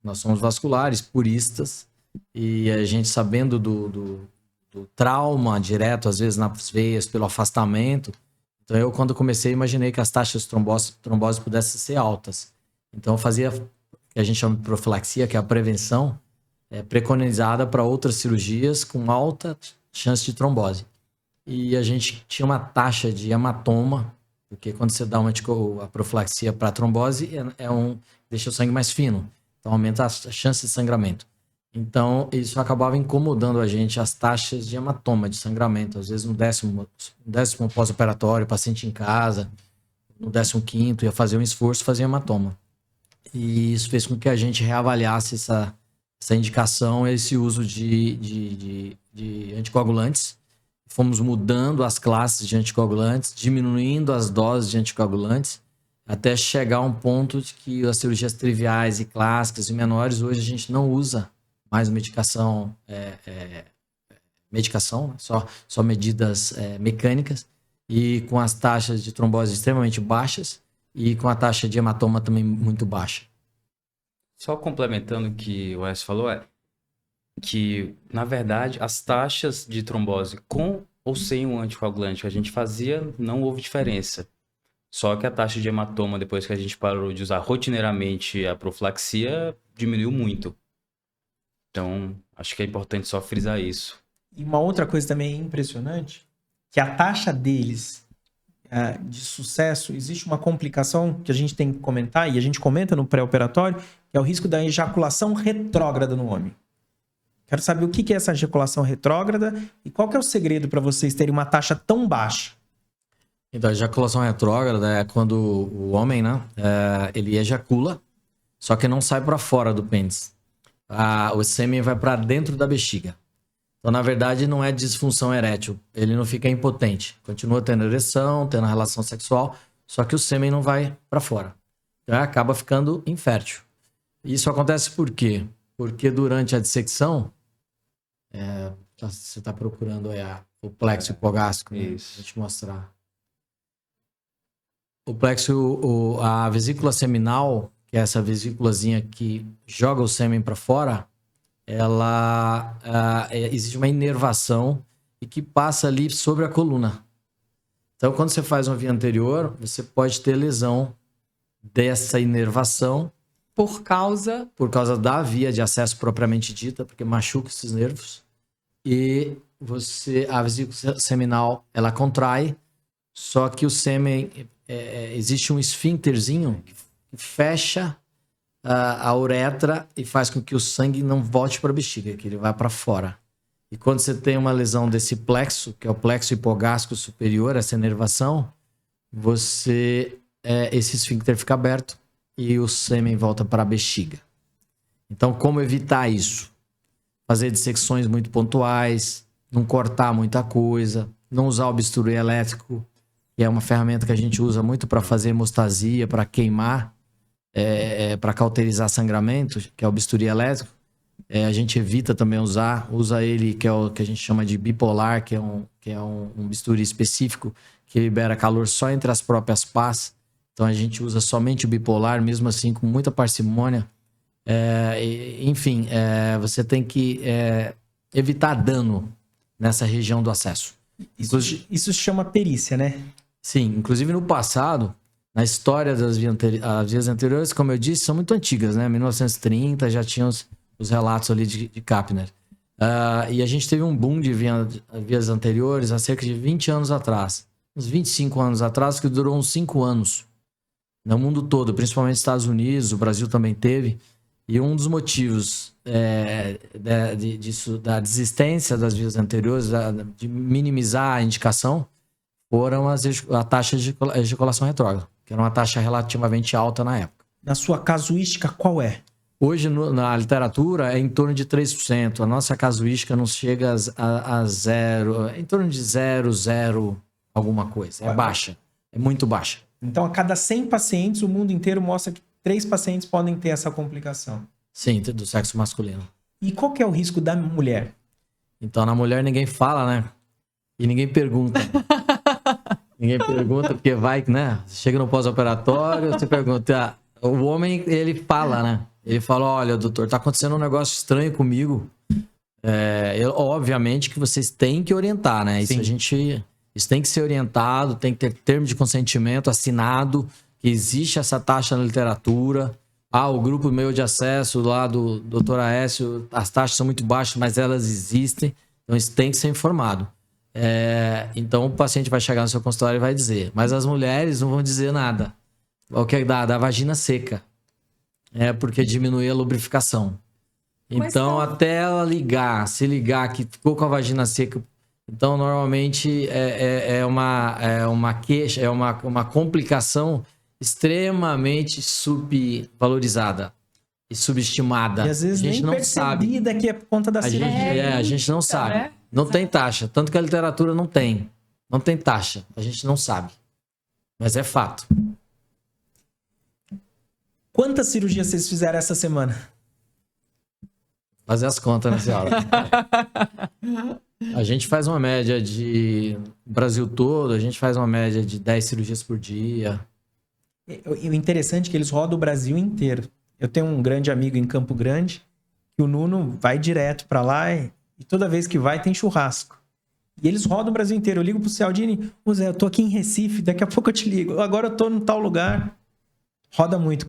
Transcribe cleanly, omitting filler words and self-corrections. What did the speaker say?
Nós somos vasculares, puristas, e a gente sabendo do trauma direto, às vezes nas veias, pelo afastamento. Então eu, quando comecei, imaginei que as taxas de trombose pudessem ser altas. Então eu fazia o que a gente chama de profilaxia, que é a prevenção, preconizada para outras cirurgias com alta chance de trombose. E a gente tinha uma taxa de hematoma, porque quando você dá a profilaxia para trombose, deixa o sangue mais fino. Então aumenta a chance de sangramento. Então isso acabava incomodando a gente, as taxas de hematoma, de sangramento. Às vezes no décimo pós-operatório, paciente em casa, no 15º, ia fazer um esforço, fazia hematoma. E isso fez com que a gente reavaliasse essa indicação, esse uso de anticoagulantes. Fomos mudando as classes de anticoagulantes, diminuindo as doses de anticoagulantes, até chegar a um ponto de que as cirurgias triviais e clássicas e menores, hoje a gente não usa mais medicação, só medidas mecânicas, e com as taxas de trombose extremamente baixas e com a taxa de hematoma também muito baixa. Só complementando o que o Wes falou, que, na verdade, as taxas de trombose com ou sem o anticoagulante que a gente fazia, não houve diferença. Só que a taxa de hematoma, depois que a gente parou de usar rotineiramente a profilaxia, diminuiu muito. Então, acho que é importante só frisar isso. E uma outra coisa também impressionante, que a taxa deles de sucesso, existe uma complicação que a gente tem que comentar, e a gente comenta no pré-operatório, que é o risco da ejaculação retrógrada no homem. Quero saber o que é essa ejaculação retrógrada e qual que é o segredo para vocês terem uma taxa tão baixa. Então, a ejaculação retrógrada é quando o homem, né, ele ejacula, só que não sai para fora do pênis. O sêmen vai para dentro da bexiga. Então, na verdade, não é disfunção erétil. Ele não fica impotente. Continua tendo ereção, tendo relação sexual, só que o sêmen não vai para fora. Então, acaba ficando infértil. Isso acontece por quê? Porque durante a dissecção, você está procurando o plexo hipogástrico, né? Isso. Vou te mostrar. O plexo, a vesícula seminal, que é essa vesículazinha que joga o sêmen para fora, existe uma inervação e que passa ali sobre a coluna. Então, quando você faz uma via anterior, você pode ter lesão dessa inervação por causa da via de acesso propriamente dita, porque machuca esses nervos. E a vesícula seminal, ela contrai, só que o sêmen, existe um esfíncterzinho que fecha a uretra e faz com que o sangue não volte para a bexiga, que ele vai para fora. E quando você tem uma lesão desse plexo, que é o plexo hipogástrico superior, essa inervação, esse esfíncter fica aberto e o sêmen volta para a bexiga. Então, como evitar isso? Fazer dissecções muito pontuais, não cortar muita coisa, não usar o bisturi elétrico, que é uma ferramenta que a gente usa muito para fazer hemostasia, para queimar, para cauterizar sangramento, que é o bisturi elétrico. A gente evita também usa ele, que é o que a gente chama de bipolar, que é um bisturi específico que libera calor só entre as próprias pás. Então a gente usa somente o bipolar, mesmo assim com muita parcimônia. Enfim, você tem que evitar dano nessa região do acesso. Isso se chama perícia, né? Sim, inclusive no passado, na história das vias anteriores, como eu disse, são muito antigas, né? 1930 já tinha os relatos ali de Kapner. E a gente teve um boom de vias anteriores há cerca de 20 anos atrás. Uns 25 anos atrás, que durou uns 5 anos. No mundo todo, principalmente nos Estados Unidos, o Brasil também teve. E um dos motivos da desistência das vias anteriores, de minimizar a indicação, foram a taxa de ejaculação retrógrada, que era uma taxa relativamente alta na época. Na sua casuística, qual é? Hoje, na literatura, é em torno de 3%. A nossa casuística não chega a zero, é em torno de 0,0 alguma coisa. É baixa, é muito baixa. Então, a cada 100 pacientes, o mundo inteiro mostra que 3 pacientes podem ter essa complicação. Sim, do sexo masculino. E qual que é o risco da mulher? Então, na mulher ninguém fala, né? E ninguém pergunta. Ninguém pergunta, porque vai, né? Chega no pós-operatório, você pergunta. O homem, ele fala, né? Ele falou, olha, doutor, tá acontecendo um negócio estranho comigo. Obviamente que vocês têm que orientar, né? Isso tem que ser orientado, tem que ter termo de consentimento assinado, que existe essa taxa na literatura. O grupo meu de acesso lá do Dr. Aécio, as taxas são muito baixas, mas elas existem. Então, isso tem que ser informado. Então, o paciente vai chegar no seu consultório e vai dizer. Mas as mulheres não vão dizer nada. O que é da vagina seca. Porque diminui a lubrificação. Então, até ela se ligar que ficou com a vagina seca. Então, normalmente, é uma queixa, é uma complicação extremamente subvalorizada e subestimada. E às vezes a gente nem não sabe que é por conta da cirurgia. a gente não sabe. Né? Não tem taxa. Tanto que a literatura não tem. Não tem taxa. A gente não sabe. Mas é fato. Quantas cirurgias vocês fizeram essa semana? Fazer as contas nessa aula. A gente faz uma média de... No Brasil todo, a gente faz uma média de 10 cirurgias por dia. O interessante é que eles rodam o Brasil inteiro. Eu tenho um grande amigo em Campo Grande, que o Nuno vai direto pra lá e toda vez que vai tem churrasco. E eles rodam o Brasil inteiro. Eu ligo pro Cialdini, Zé, eu tô aqui em Recife, daqui a pouco eu te ligo. Agora eu tô em tal lugar. Roda muito.